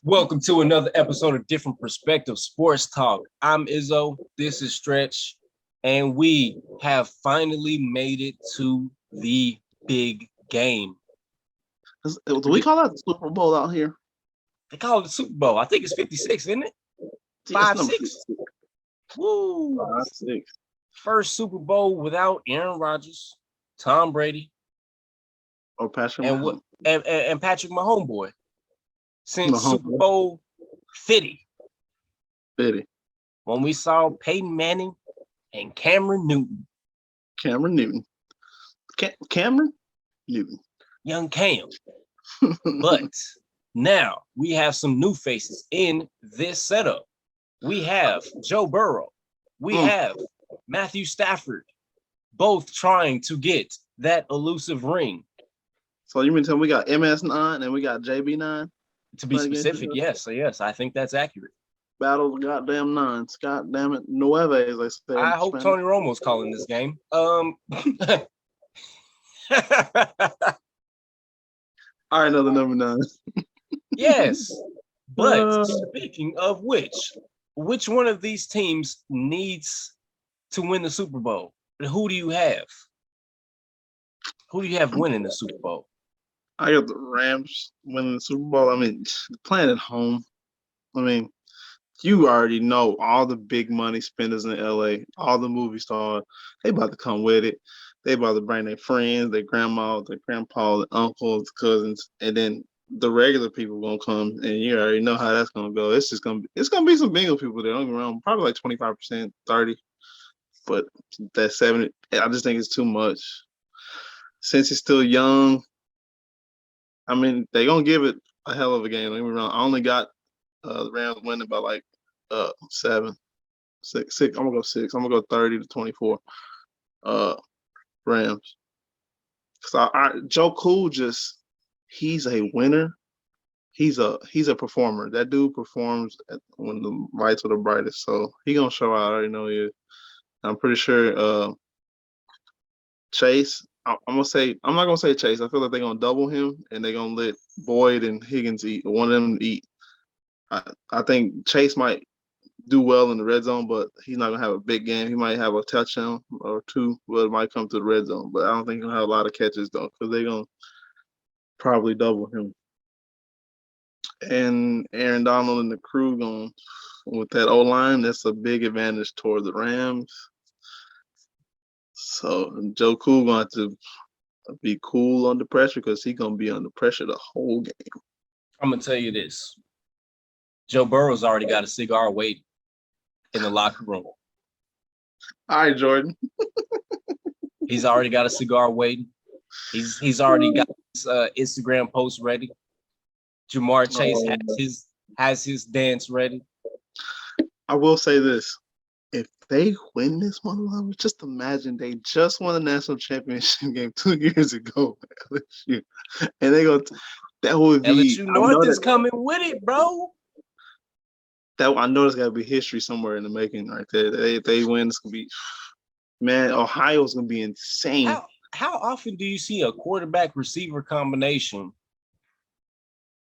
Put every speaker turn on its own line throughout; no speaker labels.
Welcome to another episode of Different Perspective Sports Talk. I'm Izzo, this is Stretch, and we have finally made it to the big game.
Do we call that the Super Bowl out here?
They call it the Super Bowl. I think it's 56, isn't it?
Yeah,
5-6. Woo!
5-6.
First Super Bowl without Aaron Rodgers, Tom Brady,
Or Patrick
and
Mahomes.
and Patrick Mahomes boy. Since
Mahomes.
Super Bowl 50.
50.
When we saw Peyton Manning and Cameron Newton.
Cameron Newton. Cameron Newton.
Young Cam. But now we have some new faces in this setup. We have Joe Burrow. We have Matthew Stafford, both trying to get that elusive ring.
So you mean tell me we got MS9 and we got JB9?
To be specific, yes. I think that's accurate.
Battle of the goddamn nines. God damn it. Nueve, as they say.
I hope Tony Romo's calling this game.
All right, another number 9.
Yes. But speaking of which one of these teams needs to win the Super Bowl? Who do you have? Who do you have winning the Super Bowl?
I got the Rams winning the Super Bowl. I mean, playing at home. I mean, you already know all the big money spenders in LA, all the movie stars, they about to come with it. They about to bring their friends, their grandma, their grandpa, their uncles, cousins, and then the regular people gonna come, and you already know how that's gonna go. It's gonna be some Bengals people there. Don't get me wrong, probably like 25%, 30%, but that 70%, I just think it's too much. Since he's still young, I mean, they're gonna give it a hell of a game. Don't get me wrong. I only got the Rams winning by like 7, 6. I'm gonna go 6. I'm gonna go 30-24. Rams. Cause Joe Cool he's a winner. He's a performer. That dude performs when the lights are the brightest. So he gonna show out. I already know he is. I'm pretty sure Chase. I'm not gonna say Chase. I feel like they're gonna double him and they're gonna let Boyd and Higgins eat. One of them eat. I think Chase might do well in the red zone, but he's not gonna have a big game. He might have a touchdown or two, but it might come to the red zone. But I don't think he'll have a lot of catches though, because they're gonna probably double him. And Aaron Donald and the crew going with that O line. That's a big advantage toward the Rams. So Joe Cool going to be cool under pressure because he's gonna be under pressure the whole game.
I'm gonna tell you this: Joe Burrow's already got a cigar waiting in the locker room.
All right, Jordan.
He's already got a cigar waiting. He's already got his Instagram post ready. Jamar Chase has his dance ready.
I will say this: if they win this one, just imagine they just won the national championship game 2 years ago at LSU, and they go. That would be
LSU North is coming with it, bro.
I know there's got to be history somewhere in the making right there. If they win, it's gonna be, man. Ohio's gonna be insane.
How often do you see a quarterback receiver combination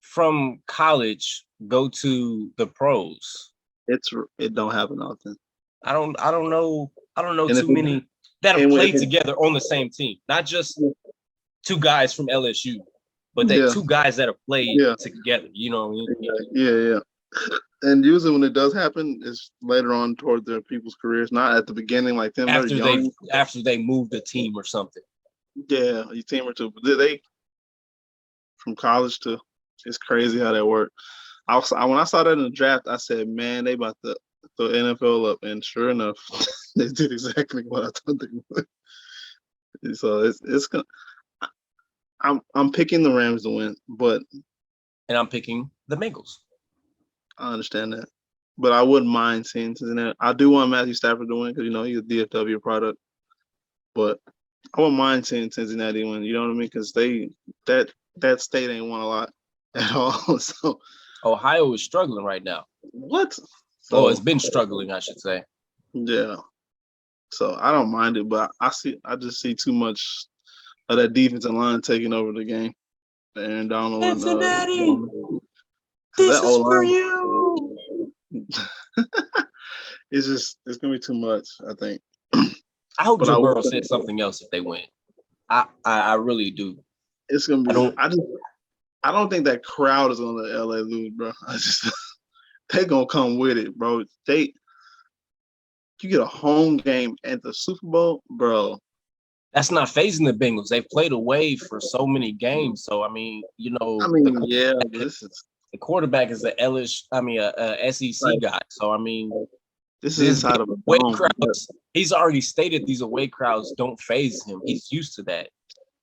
from college go to the pros?
It don't happen often.
I don't know too many that have played together on the same team. Not just two guys from LSU, but two guys that have played together. You know what I mean?
Yeah. And usually when it does happen, it's later on toward their people's careers, not at the beginning like them.
After they move the team or something.
Yeah, a team or two. But they from college to, it's crazy how that worked. When I saw that in the draft, I said, man, they about to throw NFL up, and sure enough, they did exactly what I thought they would. So it's gonna. I'm picking the Rams to win,
and I'm picking the Bengals.
I understand that, but I wouldn't mind seeing Cincinnati. I do want Matthew Stafford to win because he's a DFW product, but I wouldn't mind seeing Cincinnati win. You know what I mean? Because that state ain't won a lot at all. So
Ohio is struggling right now.
What?
So it's been struggling, I should say.
Yeah. So I don't mind it, but I just see too much of that defensive line taking over the game. And Donald
Cincinnati. This
that
is for
O-line,
you.
it's gonna be too much, I think.
I hope
But I
Joe
will
Burrow
say
said something else if they win. I really do.
it's gonna
I
be.
don't.
I don't think that crowd is gonna let LA lose, bro. They gonna come with it, bro. You get a home game at the Super Bowl, bro.
That's not phasing the Bengals. They've played away for so many games. So I mean,
I mean, yeah,
the quarterback is a SEC
like
guy. So I mean,
this is
this
inside of a
away
dome.
crowds. He's already stated these away crowds don't phase him. He's used to that.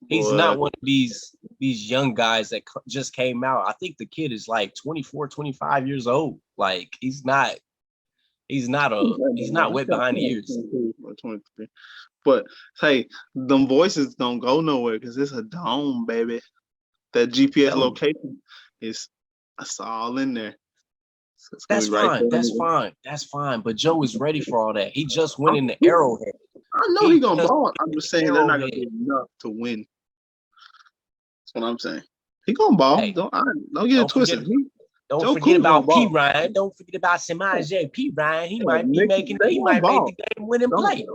He's
Boy,
not one of these young guys that just came out. I think the kid is like 24, 25 years old. Like he's not wet behind the ears.
23. But hey, them voices don't go nowhere because it's a dome, baby. That GPS location is it's all in there. So it's gonna
That's
be right
fine.
there.
That's fine. But Joe is ready for all that. He just went in the Arrowhead.
I know he's gonna ball. I'm just saying they're not gonna
Arrowhead.
do enough to win. That's what I'm saying. He gonna ball.
Hey,
Don't get it twisted.
Don't
Joe
forget
Cool's gonna
about P.
ball.
Ryan. Don't forget about Samaje P. Ryan. He might
They
make
ball.
the game winning play.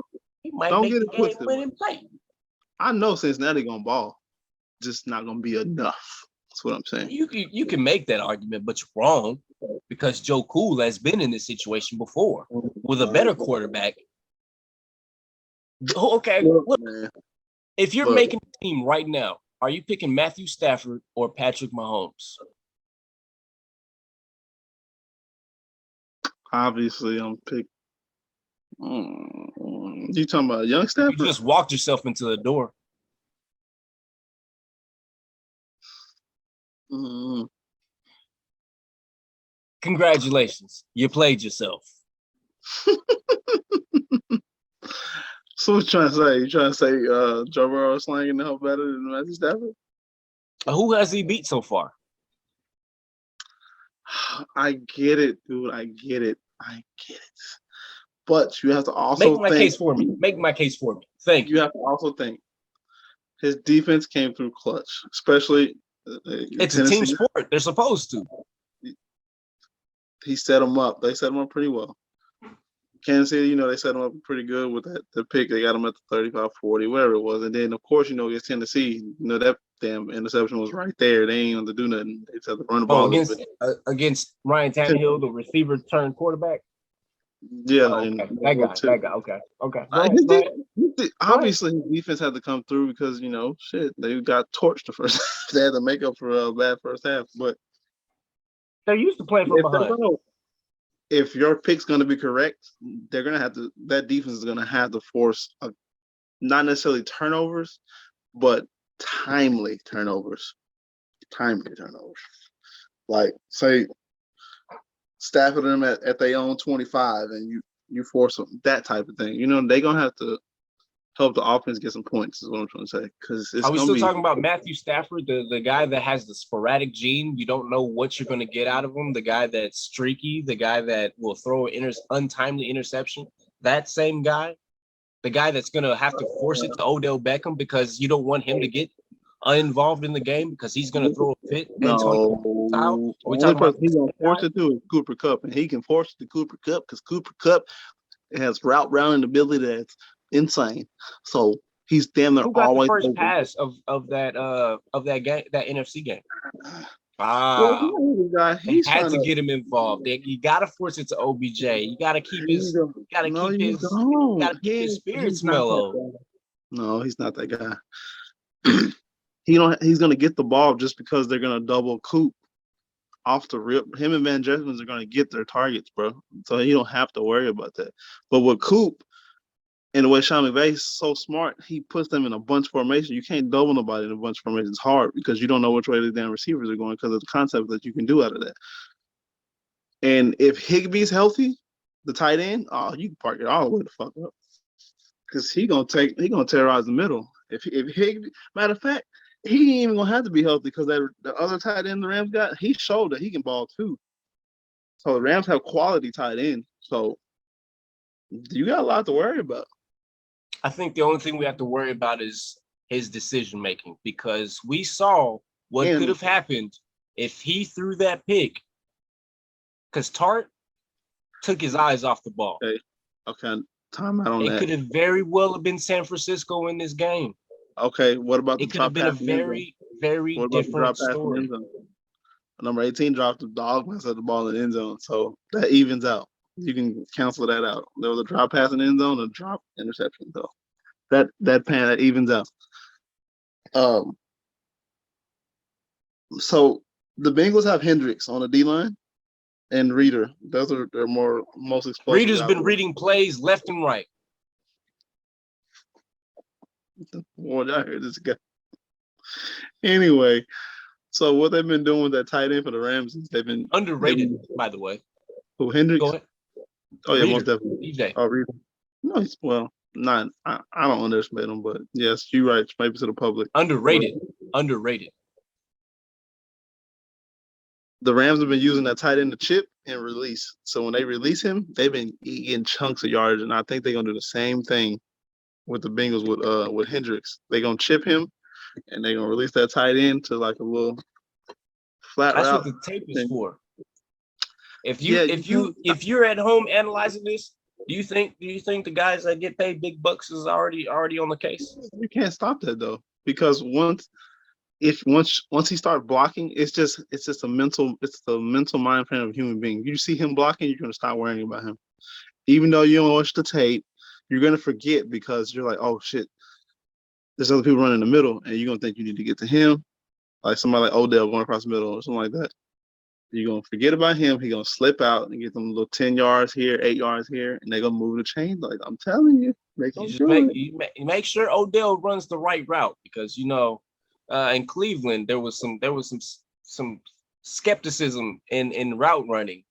He might
Don't
make
get
the
it
game
twisted.
winning play.
I know Cincinnati gonna ball. Just not gonna be enough. That's what I'm saying.
You can make that argument, but you're wrong because Joe Cool has been in this situation before with a better quarterback. Okay, look, if you're making a team right now, are you picking Matthew Stafford or Patrick Mahomes?
Obviously, I'm picking. You talking about young Stafford?
You just walked yourself into the door. Congratulations, you played yourself.
So what you trying to say? You trying to say Joe Burrow slanging the hell better than Matthew Stafford?
Who has he beat so far?
I get it, dude. I get it. But you have to also
make my case for me. Make my case for me. Thank you.
You have to also think his defense came through clutch, especially.
It's Tennessee. A team sport. They're supposed to.
He set them up. They set them up pretty well. Kansas City, they set them up pretty good with the pick. They got them at the 35-40, whatever it was. And then, of course, against Tennessee, that damn interception was right there. They ain't going to do nothing. They just have to run the ball
against Ryan Tannehill, the receiver turned quarterback.
Yeah,
okay. That guy. Okay.
Obviously, his defense had to come through because they got torched the first. They had to make up for a bad first half, but
they're used to playing from behind.
If your pick's going to be correct, they're going to have to. That defense is going to have to force not necessarily turnovers, but timely turnovers. Like say Stafford them at their own 25, and you force them, that type of thing. They're gonna have to help the offense get some points. Is what I'm trying to say. Because
are we still talking about Matthew Stafford, the guy that has the sporadic gene? You don't know what you're going to get out of him. The guy that's streaky, the guy that will throw an untimely interception. That same guy, the guy that's going to have to force it to Odell Beckham because you don't want him to get uninvolved in the game because he's going to throw a fit.
No, we're talking about he's going to force it to Cooper Kupp, and he can force it to Cooper Kupp because Cooper Kupp has route running ability that's insane. So he's damn near always
the first pass of that game, that NFC game. He had to get him involved. You got to force it to OBJ. You got to keep his spirits mellow.
No, he's not that guy. He's gonna get the ball just because they're gonna double Coop off the rip. Him and Van Jefferson are gonna get their targets, bro. So you don't have to worry about that. But with Coop, and the way Sean McVay's so smart, he puts them in a bunch formation. You can't double nobody in a bunch formation. It's hard because you don't know which way the damn receivers are going because of the concept that you can do out of that. And if Higbee's healthy, the tight end, you can park it all the way the fuck up. Because he gonna terrorize the middle. If Higbee, matter of fact, he ain't even gonna have to be healthy because the other tight end the Rams got, he showed that he can ball too. So the Rams have quality tight end. So you got a lot to worry about.
I think the only thing we have to worry about is his decision making because we saw what could have happened if he threw that pick because Tart took his eyes off the ball.
Okay. Time out on
It
that.
could have very well have been San Francisco in this game.
Okay. What about the
It could have
drop
been a
pass in the end zone?
very, very
What about the drop
different
pass in the end
story.
zone? Number 18 dropped the dog mess at the ball in the end zone, so that evens out. You can cancel that out. There was a drop pass in the end zone, a drop interception, so that evens out. So the Bengals have Hendricks on the D line and Reader. Those are their most explosive.
Reader's been reading plays left and right.
Boy, I heard this guy. Anyway, so what they've been doing with that tight end for the Rams is they've been
underrated, by the way.
Who, Hendricks?
Go ahead.
Oh yeah,
Reader,
most definitely.
DJ.
Oh, Reader. No, he's not. I don't underestimate him, but yes, you're right. Maybe to the public.
Underrated. Underrated.
The Rams have been using that tight end to chip and release. So when they release him, they've been getting chunks of yardage, and I think they're gonna do the same thing with the Bengals with Hendricks. They're gonna chip him, and they're gonna release that tight end to like a little flat
That's
route.
what the tape is for. If you're at home analyzing this, do you think the guys that get paid big bucks is already on the case?
You can't stop that though, because once he starts blocking, it's just the mental mind frame of a human being. You see him blocking, you're gonna stop worrying about him. Even though you don't watch the tape, you're gonna forget because you're like, oh shit, there's other people running in the middle, and you're gonna think you need to get to him, like somebody like Odell going across the middle or something like that. You're gonna forget about him. He's gonna slip out and get them little 10 yards here, 8 yards here, and they're gonna move the chain. Like I'm telling you,
make sure Odell runs the right route, because in Cleveland there was some skepticism in route running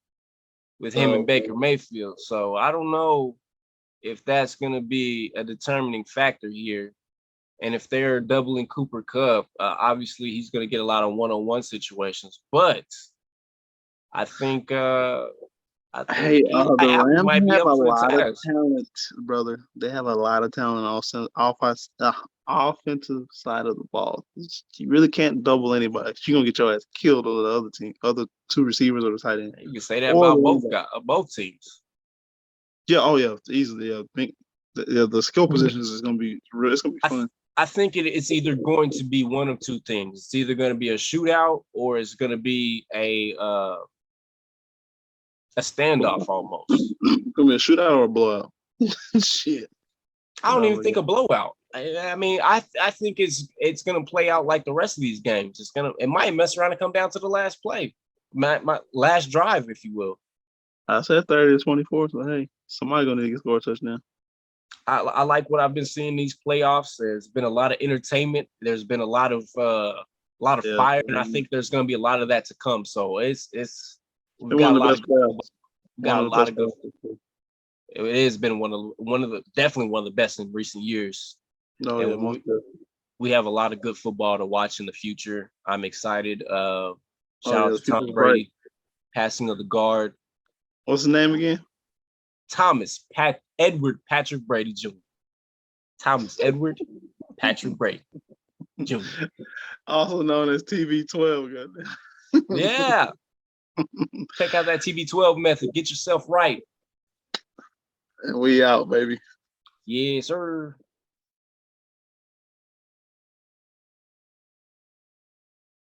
with him and Baker Mayfield. So I don't know if that's gonna be a determining factor here. And if they're doubling Cooper Kupp, obviously he's gonna get a lot of one-on-one situations, but I think
the Rams
might be
have
up
a
for the
lot of
task.
talent, brother. They have a lot of talent on offensive side of the ball. You really can't double anybody. You're gonna get your ass killed on the other two receivers or the tight end.
You can say that about both teams.
Yeah, oh yeah, easily. Yeah, the skill positions is gonna be real. It's gonna be fun.
I think it's either going to be one of two things. It's either going to be a shootout or it's going to be a standoff almost.
It's gonna be a shootout or a blowout. Shit.
I don't even think a blowout. I mean, I think it's going to play out like the rest of these games. It might mess around and come down to the last play, my last drive, if you will.
I said 30-24. So hey, somebody's gonna need to score a touchdown.
I like what I've been seeing these playoffs. There's been a lot of entertainment. There's been a lot of fire, and I think there's going to be a lot of that to come. So we've got a lot of good. It has been definitely one of the best in recent years.
No,
and we have a lot of good football to watch in the future. I'm excited. Shout out to Tom Brady, passing of the guard.
What's the name again?
Edward Patrick Brady Jr. Thomas Edward Patrick Brady Jr.
Also known as TB12.
Yeah. Check out that TB12 method. Get yourself right.
And we out, baby.
Yes, sir.